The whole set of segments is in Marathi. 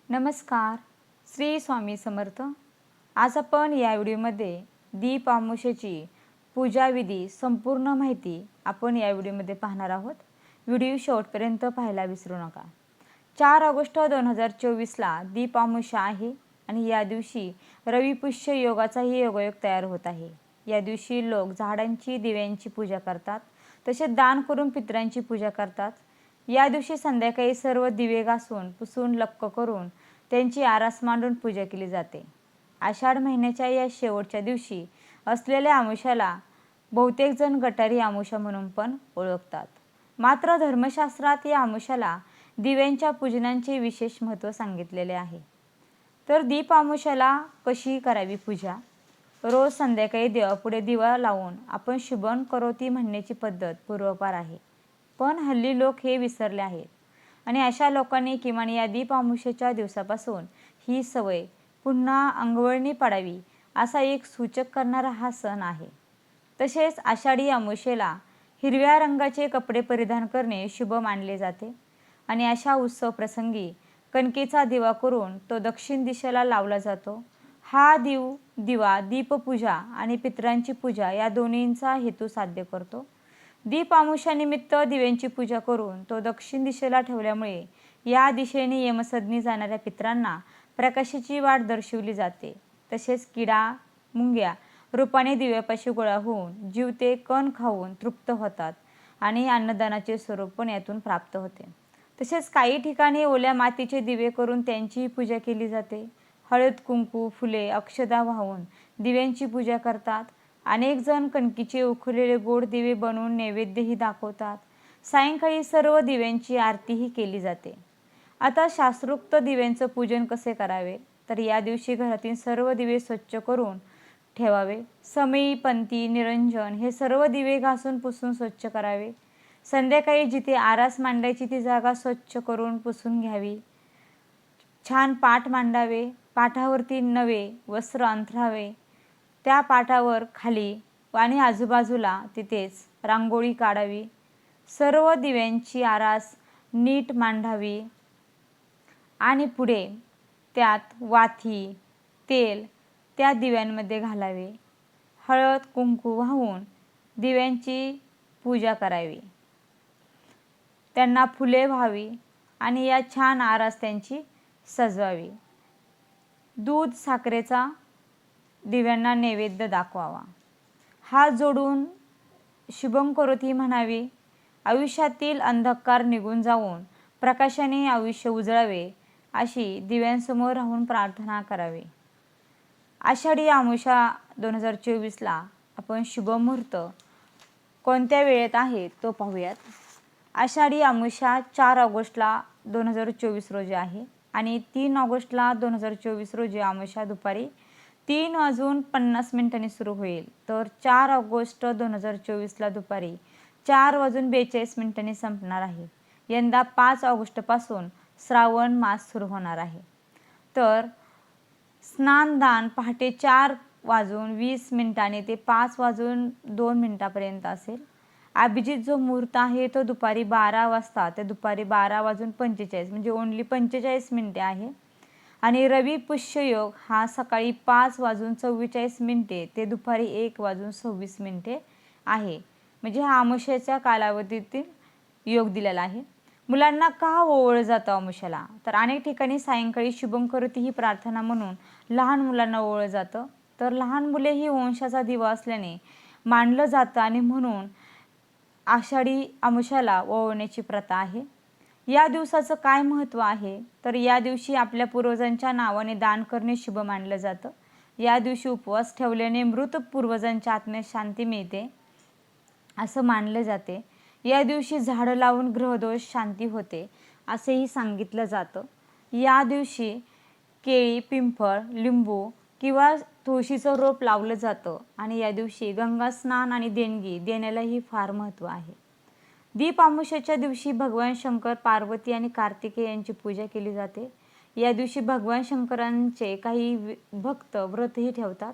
नमस्कार. श्री स्वामी समर्थ. आज आपण या व्हिडिओमध्ये दीप अमावस्येची पूजाविधी संपूर्ण माहिती आपण या व्हिडिओमध्ये पाहणार आहोत. व्हिडिओ शेवटपर्यंत पाहायला विसरू नका. 4 ऑगस्ट 2024ला दीप अमावस्या आहे आणि या दिवशी रवी पुष्य योगाचाही योगयोग तयार होत आहे. या दिवशी लोक झाडांची दिव्यांची पूजा करतात, तसेच दान करून पितरांची पूजा करतात. या दिवशी संध्याकाळी सर्व दिवे घासून पुसून लक्क करून त्यांची आरास मांडून पूजा केली जाते. आषाढ महिन्याच्या या शेवटच्या दिवशी असलेल्या अमावस्याला बहुतेक जण गटारी अमावस्या म्हणून पण ओळखतात. मात्र धर्मशास्त्रात या अमावस्याला दिव्यांच्या पूजनांचे विशेष महत्त्व सांगितलेले आहे. तर दीप अमावस्याला कशी करावी पूजा? रोज संध्याकाळी देवापुढे दिवा लावून आपण शुभं करोती म्हणण्याची पद्धत पूर्वपार आहे, पण हल्ली लोक हे विसरले आहेत आणि अशा लोकांनी किमान या दीप अमावस्येच्या दिवसापासून ही सवय पुन्हा अंगवळणी पाडावी असा एक सूचक करणारा हा सण आहे. तसेच आषाढी अमावस्येला हिरव्या रंगाचे कपडे परिधान करणे शुभ मानले जाते आणि अशा उत्सव प्रसंगी कणकेचा दिवा करून तो दक्षिण दिशेला लावला जातो. हा दिवा दीपपूजा आणि पितरांची पूजा या दोन्हींचा हेतू साध्य करतो. दीप अमावस्येनिमित्त दिव्यांची पूजा करून तो दक्षिण दिशेला ठेवल्यामुळे या दिशेने यमसदनी जाणाऱ्या पितरांना प्रकाशाची वाट दर्शवली जाते. तसेच किडा मुंग्या रूपाने दिव्यापाशी गोळा होऊन जीव ते कण खाऊन तृप्त होतात आणि अन्नदानाचे स्वरूप पण यातून प्राप्त होते. तसेच काही ठिकाणी ओल्या मातीचे दिवे करून त्यांचीही पूजा केली जाते. हळद कुंकू फुले अक्षदा वाहून दिव्यांची पूजा करतात. अनेक जण कणकीचे उखळलेले गोड दिवे बनवून नैवेद्यही दाखवतात. सायंकाळी सर्व दिव्यांची आरतीही केली जाते. आता शास्त्रोक्त दिव्यांचं पूजन कसे करावे? तर या दिवशी घरातील सर्व दिवे स्वच्छ करून ठेवावे. समई पंती निरंजन हे सर्व दिवे घासून पुसून स्वच्छ करावे. संध्याकाळी जिथे आरास मांडायची ती जागा स्वच्छ करून पुसून घ्यावी. छान पाट मांडावे. पाटावरती नवे वस्त्र अंथरावे. त्या पाटावर खाली आणि आजूबाजूला तिथेच रांगोळी काढावी. सर्व दिव्यांची आरास नीट मांडावी आणि पुढे त्यात वाती तेल त्या दिव्यांमध्ये घालावे. हळद कुंकू वाहून दिव्यांची पूजा करावी. त्यांना फुले व्हावी आणि या छान आरास त्यांची सजवावी. दूध साखरेचा दिव्यांना नैवेद्य दाखवावा. हात जोडून शुभं करोती म्हणावे. आयुष्यातील अंधकार निघून जाऊन प्रकाशाने आयुष्य उजळावे अशी दिव्यांसमोर राहून प्रार्थना करावी. आषाढी अमावस्या 2024ला आपण शुभ मुहूर्त कोणत्या वेळेत आहे तो पाहूयात. आषाढी अमावस्या 4 ऑगस्टला 2024 रोजी आहे आणि 3 ऑगस्टला 2024 रोजी अमावस्या दुपारी 3:50 सुरू होईल. तर 4 ऑगस्ट 2024ला दुपारी 4:42 संपणार आहे. यंदा 5 ऑगस्टपासून श्रावण मास सुरू होणार आहे. तर स्नानदान पहाटे 4:20 ते 5:02 असेल. अभिजित जो मुहूर्त आहे तो दुपारी 12 वाजता ते दुपारी 12:45 म्हणजे ओन्ली 45 मिनिटे आहे. आणि रवी पुष्य योग हा सकाळी 5:44 ते दुपारी 1:26 आहे. म्हणजे हा अमावस्येच्या कालावधीतील योग दिलेला आहे. मुलांना का ओवाळलं जातं अमावस्येला? तर अनेक ठिकाणी सायंकाळी शुभं करोती ही प्रार्थना म्हणून लहान मुलांना ओवाळलं जातं. तर लहान मुले ही वंशाचा दिवा असल्याने मानलं जातं आणि म्हणून आषाढी अमावस्येला ओवाळण्याची प्रथा आहे. या दिवसाचं काय महत्त्व आहे? तर या दिवशी आपल्या पूर्वजांच्या नावाने दान करणे शुभ मानलं जातं. या दिवशी उपवास ठेवल्याने मृत पूर्वजांच्या आत्म्यास शांती मिळते असं मानले जाते. या दिवशी झाडं लावून ग्रहदोष शांती होते असेही सांगितलं जातं. या दिवशी केळी पिंपळ लिंबू किंवा तुळशीचं रोप लावलं जातं आणि या दिवशी गंगा स्नान आणि देणगी देण्यालाही फार महत्त्व आहे. दीप अमावस्येच्या दिवशी भगवान शंकर पार्वती आणि कार्तिकेय यांची पूजा केली जाते. या दिवशी भगवान शंकरांचे काही भक्त व्रतही ठेवतात.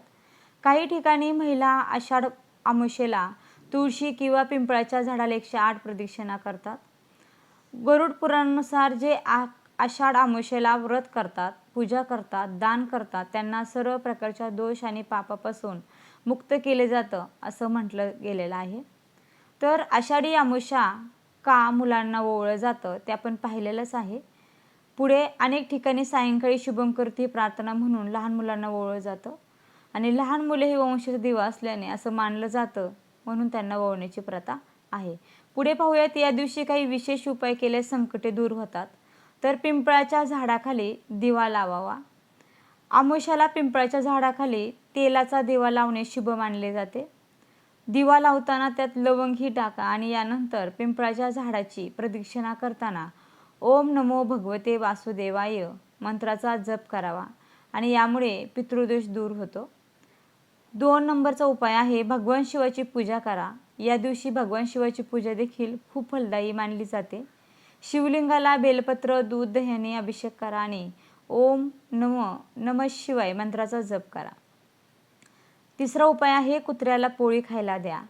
काही ठिकाणी महिला आषाढ अमावस्येला तुळशी किंवा पिंपळाच्या झाडाला 108 प्रदक्षिणा करतात. गरुड पुराणानुसार जे आषाढ अमावस्येला व्रत करतात, पूजा करतात, दान करतात, त्यांना सर्व प्रकारच्या दोष आणि पापापासून मुक्त केले जातं असं म्हटलं गेलेलं आहे. तर आषाढी अमावस्या का मुलांना ओवळलं जातं ते आपण पाहिलेलंच आहे. पुढे अनेक ठिकाणी सायंकाळी शुभंकरोती प्रार्थना म्हणून लहान मुलांना ओवळलं जातं आणि लहान मुले हे वंशाचा दिवा असल्याने असं मानलं जातं म्हणून त्यांना ओवळण्याची प्रथा आहे. पुढे पाहूयात या दिवशी काही विशेष उपाय केले संकटे दूर होतात. तर पिंपळाच्या झाडाखाली दिवा लावावा. अमावस्येला पिंपळाच्या झाडाखाली तेलाचा दिवा लावणे शुभ मानले जाते. दिवा लावताना त्यात लवंगही टाका आणि यानंतर पिंपळाच्या झाडाची प्रदक्षिणा करताना ओम नमो भगवते वासुदेवाय मंत्राचा जप करावा आणि यामुळे पितृदोष दूर होतो. 2 नंबरचा उपाय आहे भगवान शिवाची पूजा करा. या दिवशी भगवान शिवाची पूजा देखील खूप फलदायी मानली जाते. शिवलिंगाला बेलपत्र, दूध, दह्याने अभिषेक करा आणि ओम नमः शिवाय मंत्राचा जप करा. तिसरा उपाय आहे कुत्र्याला पोळी खायला द्या.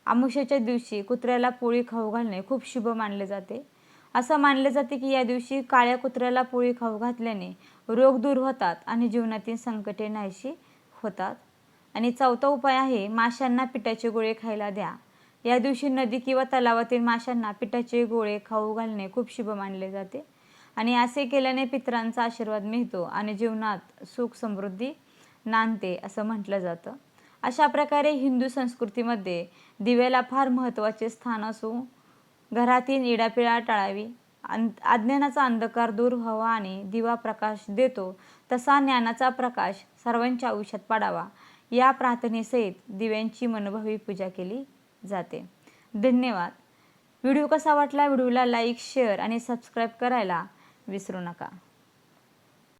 अमावस्येच्या दिवशी कुत्र्याला पोळी खाऊ घालणे खूप शुभ मानले जाते. असं मानले जाते की या दिवशी काळ्या कुत्र्याला पोळी खाऊ घातल्याने रोग दूर होतात आणि जीवनातील संकटे नाहीशी होतात. आणि चौथा उपाय आहे माशांना पिठाचे गोळे खायला द्या. या दिवशी नदी किंवा तलावातील माशांना पिठाचे गोळे खाऊ घालणे खूप शुभ मानले जाते आणि असे केल्याने पितरांचा आशीर्वाद मिळतो आणि जीवनात सुख समृद्धी नांदते असं म्हटलं जातं. अशा प्रकारे हिंदू संस्कृतीमध्ये दिव्याला फार महत्त्वाचे स्थान असून घरातील इडापिडा टाळावी, अज्ञानाचा अंधकार दूर व्हावा आणि दिवा प्रकाश देतो तसा ज्ञानाचा प्रकाश सर्वांच्या आयुष्यात पाडावा या प्रार्थनेसहित दिव्यांची मनोभावी पूजा केली जाते. धन्यवाद. व्हिडिओ कसा वाटला? व्हिडिओला लाईक, शेअर आणि सबस्क्राईब करायला विसरू नका.